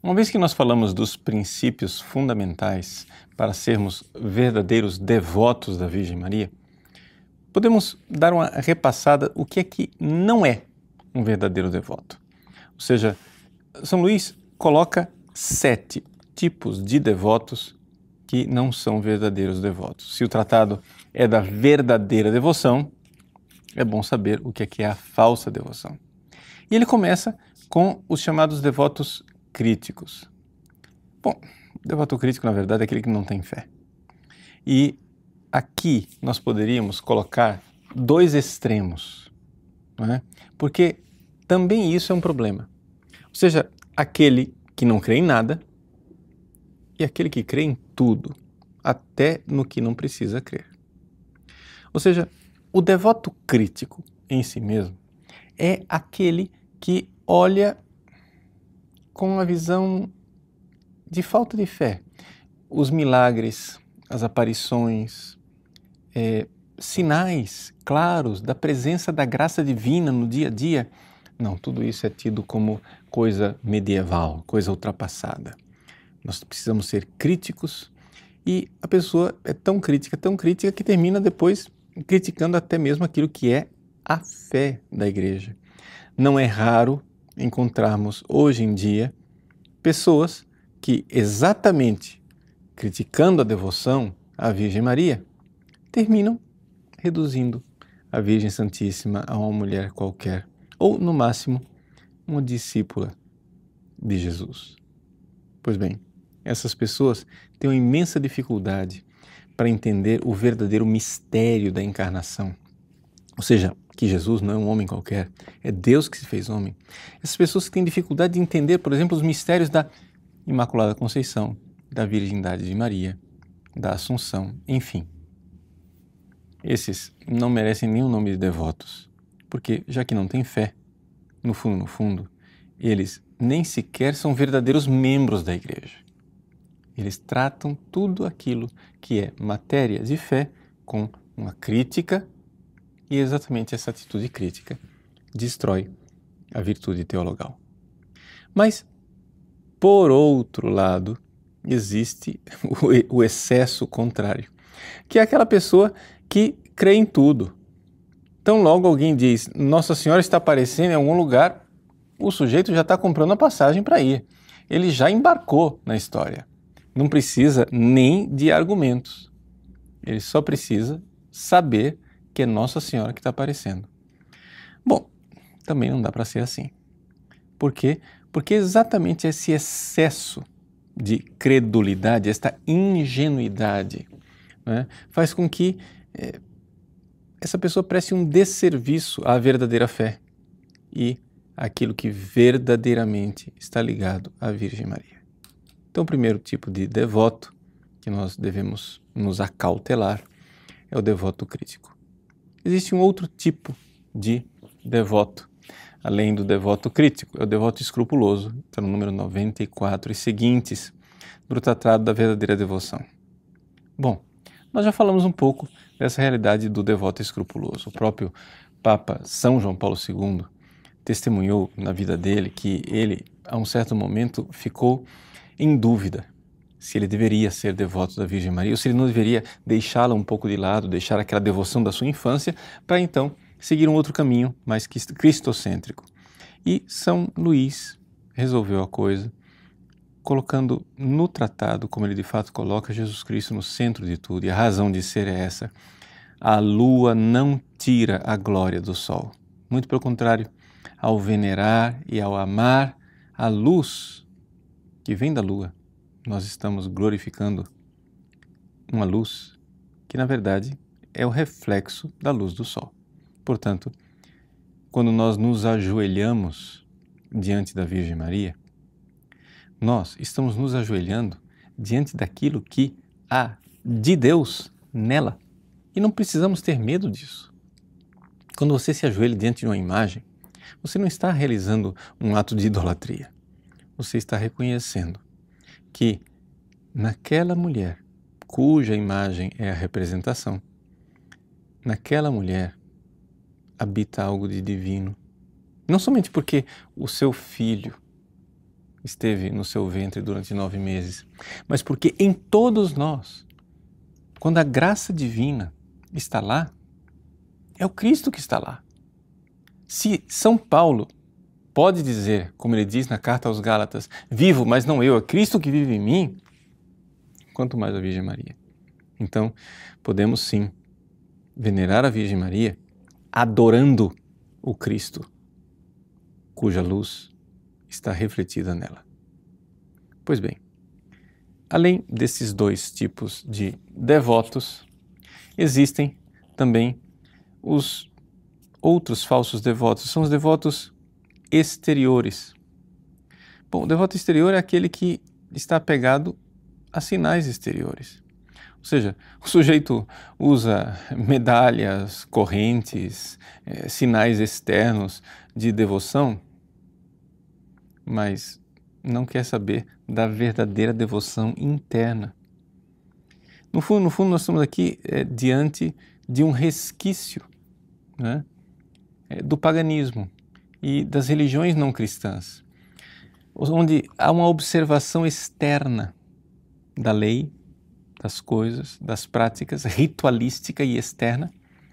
Uma vez que nós falamos dos princípios fundamentais para sermos verdadeiros devotos da Virgem Maria, podemos dar uma repassada o que é que não é um verdadeiro devoto. Ou seja, São Luís coloca 7 tipos de devotos que não são verdadeiros devotos. Se o tratado é da verdadeira devoção, é bom saber o que é a falsa devoção. E ele começa com os chamados devotos críticos. Bom, o devoto crítico, na verdade, é aquele que não tem fé. E aqui nós poderíamos colocar 2 extremos, não é? Porque também isso é um problema. Ou seja, aquele que não crê em nada e aquele que crê em tudo, até no que não precisa crer. Ou seja, o devoto crítico em si mesmo é aquele que olha com uma visão de falta de fé. Os milagres, as aparições, sinais claros da presença da graça divina no dia a dia. Não, tudo isso é tido como coisa medieval, coisa ultrapassada. Nós precisamos ser críticos e a pessoa é tão crítica que termina depois criticando até mesmo aquilo que é a fé da igreja. Não é raro encontrarmos hoje em dia pessoas que exatamente criticando a devoção à Virgem Maria terminam reduzindo a Virgem Santíssima a uma mulher qualquer, ou no máximo uma discípula de Jesus. Pois bem, essas pessoas têm uma imensa dificuldade para entender o verdadeiro mistério da encarnação. Ou seja, que Jesus não é um homem qualquer, é Deus que se fez homem. Essas pessoas têm dificuldade de entender, por exemplo, os mistérios da Imaculada Conceição, da Virgindade de Maria, da Assunção, enfim. Esses não merecem nenhum nome de devotos, porque já que não têm fé, no fundo, eles nem sequer são verdadeiros membros da igreja. Eles tratam tudo aquilo que é matéria de fé com uma crítica e exatamente essa atitude crítica destrói a virtude teologal. Mas, por outro lado, existe o excesso contrário, que é aquela pessoa que crê em tudo. Então logo alguém diz, Nossa Senhora está aparecendo em algum lugar, o sujeito já está comprando a passagem para ir. Ele já embarcou na história. Não precisa nem de argumentos. Ele só precisa saber que é Nossa Senhora que está aparecendo. Bom, também não dá para ser assim. Por quê? Porque exatamente esse excesso de credulidade, esta ingenuidade, né, faz com que essa pessoa preste um desserviço à verdadeira fé e àquilo que verdadeiramente está ligado à Virgem Maria. Então, o primeiro tipo de devoto que nós devemos nos acautelar é o devoto crítico. Existe um outro tipo de devoto, além do devoto crítico, é o devoto escrupuloso, está no número 94 e seguintes do Tratado da Verdadeira Devoção. Bom, nós já falamos um pouco dessa realidade do devoto escrupuloso. O próprio Papa São João Paulo II testemunhou na vida dele que ele, a um certo momento, ficou em dúvida se ele deveria ser devoto da Virgem Maria ou se ele não deveria deixá-la um pouco de lado, deixar aquela devoção da sua infância para então seguir um outro caminho mais cristocêntrico. E São Luís resolveu a coisa colocando no tratado, como ele de fato coloca, Jesus Cristo no centro de tudo. E a razão de ser é essa: a lua não tira a glória do sol. Muito pelo contrário, ao venerar e ao amar a luz que vem da lua, nós estamos glorificando uma luz que, na verdade, é o reflexo da luz do sol. Portanto, quando nós nos ajoelhamos diante da Virgem Maria, nós estamos nos ajoelhando diante daquilo que há de Deus nela. E não precisamos ter medo disso. Quando você se ajoelha diante de uma imagem, você não está realizando um ato de idolatria. Você está reconhecendo que naquela mulher, cuja imagem é a representação, naquela mulher habita algo de divino. Não somente porque o seu filho esteve no seu ventre durante 9 meses, mas porque em todos nós, quando a graça divina está lá, é o Cristo que está lá. Se São Paulo pode dizer, como ele diz na carta aos Gálatas, vivo, mas não eu, é Cristo que vive em mim, quanto mais a Virgem Maria. Então, podemos sim venerar a Virgem Maria adorando o Cristo, cuja luz está refletida nela. Pois bem, além desses 2 tipos de devotos, existem também os outros falsos devotos, são os devotos exteriores. Bom, o devoto exterior é aquele que está apegado a sinais exteriores. Ou seja, o sujeito usa medalhas, correntes, sinais externos de devoção, mas não quer saber da verdadeira devoção interna. No fundo, nós estamos aqui diante de um resquício, né, do paganismo e das religiões não cristãs, onde há uma observação externa da lei, das coisas, das práticas, ritualística e externa,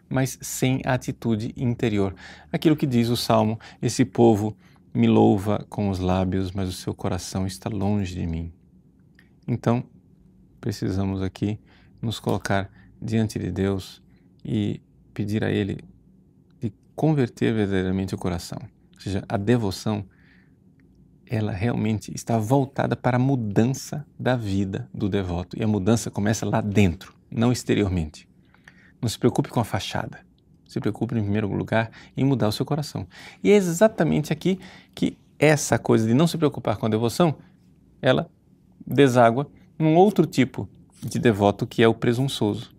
mas sem a atitude interior. Aquilo que diz o Salmo, esse povo me louva com os lábios, mas o seu coração está longe de mim. Então, precisamos aqui nos colocar diante de Deus e pedir a Ele de converter verdadeiramente o coração. Ou seja, a devoção, ela realmente está voltada para a mudança da vida do devoto. E a mudança começa lá dentro, não exteriormente. Não se preocupe com a fachada. Se preocupe, em primeiro lugar, em mudar o seu coração. E é exatamente aqui que essa coisa de não se preocupar com a devoção, ela deságua num outro tipo de devoto, que é o presunçoso.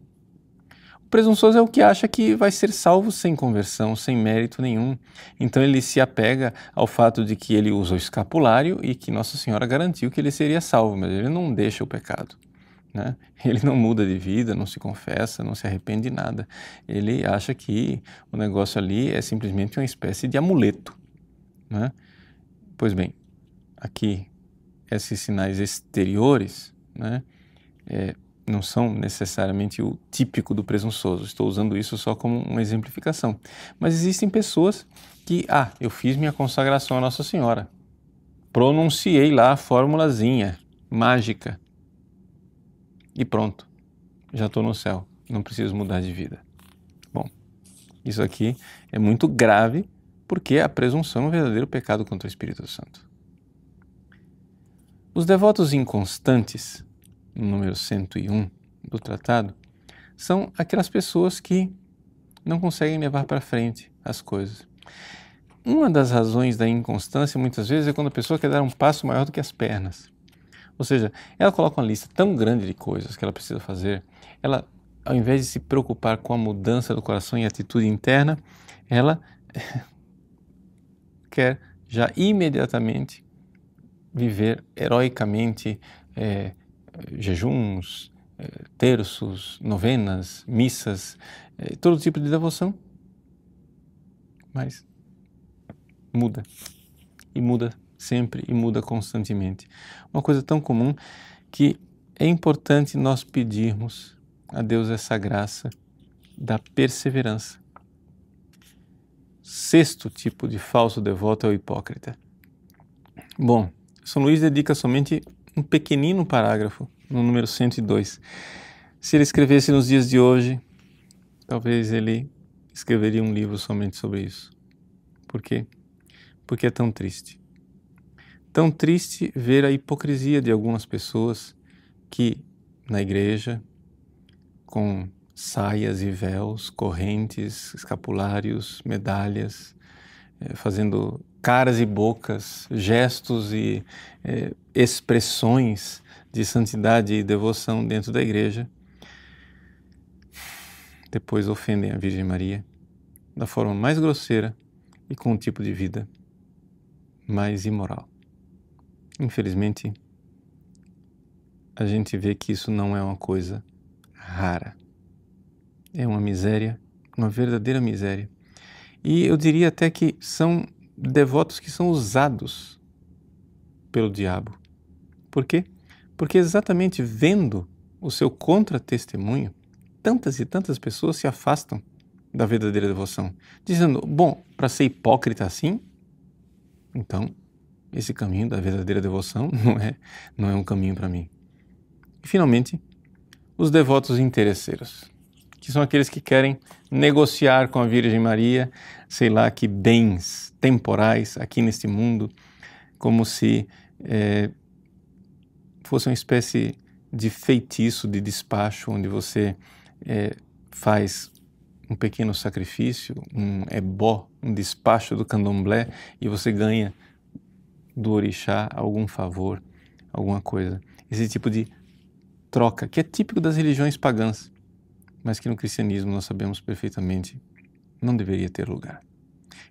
O presunçoso é o que acha que vai ser salvo sem conversão, sem mérito nenhum. Então ele se apega ao fato de que ele usa o escapulário e que Nossa Senhora garantiu que ele seria salvo, mas ele não deixa o pecado, né? Ele não muda de vida, não se confessa, não se arrepende de nada. Ele acha que o negócio ali é simplesmente uma espécie de amuleto, né? Pois bem, aqui esses sinais exteriores, né, não são necessariamente o típico do presunçoso. Estou usando isso só como uma exemplificação. Mas existem pessoas que, eu fiz minha consagração a Nossa Senhora, pronunciei lá a formulazinha mágica e pronto, já estou no céu, não preciso mudar de vida. Bom, isso aqui é muito grave porque a presunção é um verdadeiro pecado contra o Espírito Santo. Os devotos inconstantes, no número 101 do tratado, são aquelas pessoas que não conseguem levar para frente as coisas. Uma das razões da inconstância, muitas vezes, é quando a pessoa quer dar um passo maior do que as pernas. Ou seja, ela coloca uma lista tão grande de coisas que ela precisa fazer, ela, ao invés de se preocupar com a mudança do coração e atitude interna, ela quer já imediatamente viver heroicamente jejuns, terços, novenas, missas, todo tipo de devoção. Mas muda, e muda sempre, e muda constantemente. Uma coisa tão comum que é importante nós pedirmos a Deus essa graça da perseverança. 6º tipo de falso devoto é o hipócrita. Bom, São Luís dedica somente um pequenino parágrafo no número 102. Se ele escrevesse nos dias de hoje, talvez ele escreveria um livro somente sobre isso. Por quê? Porque é tão triste. Tão triste ver a hipocrisia de algumas pessoas que, na igreja, com saias e véus, correntes, escapulários, medalhas, fazendo caras e bocas, gestos e expressões de santidade e devoção dentro da igreja, depois ofendem a Virgem Maria da forma mais grosseira e com um tipo de vida mais imoral. Infelizmente, a gente vê que isso não é uma coisa rara. É uma miséria, uma verdadeira miséria. E eu diria até que são devotos que são usados pelo diabo. Por quê? Porque exatamente vendo o seu contra-testemunho, tantas e tantas pessoas se afastam da verdadeira devoção, dizendo, bom, para ser hipócrita assim, então esse caminho da verdadeira devoção não é um caminho para mim. E finalmente, os devotos interesseiros, que são aqueles que querem negociar com a Virgem Maria, sei lá, que bens temporais aqui neste mundo, como se fosse uma espécie de feitiço, de despacho, onde você faz um pequeno sacrifício, um ebó, um despacho do candomblé, e você ganha do orixá algum favor, alguma coisa. Esse tipo de troca, que é típico das religiões pagãs, mas que no cristianismo nós sabemos perfeitamente não deveria ter lugar.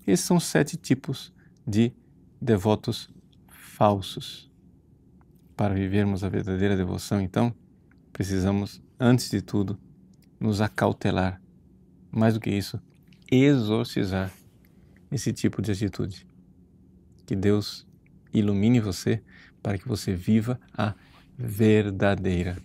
Esses são 7 tipos de devotos falsos. Para vivermos a verdadeira devoção, então, precisamos, antes de tudo, nos acautelar. Mais do que isso, exorcizar esse tipo de atitude. Que Deus ilumine você para que você viva a verdadeira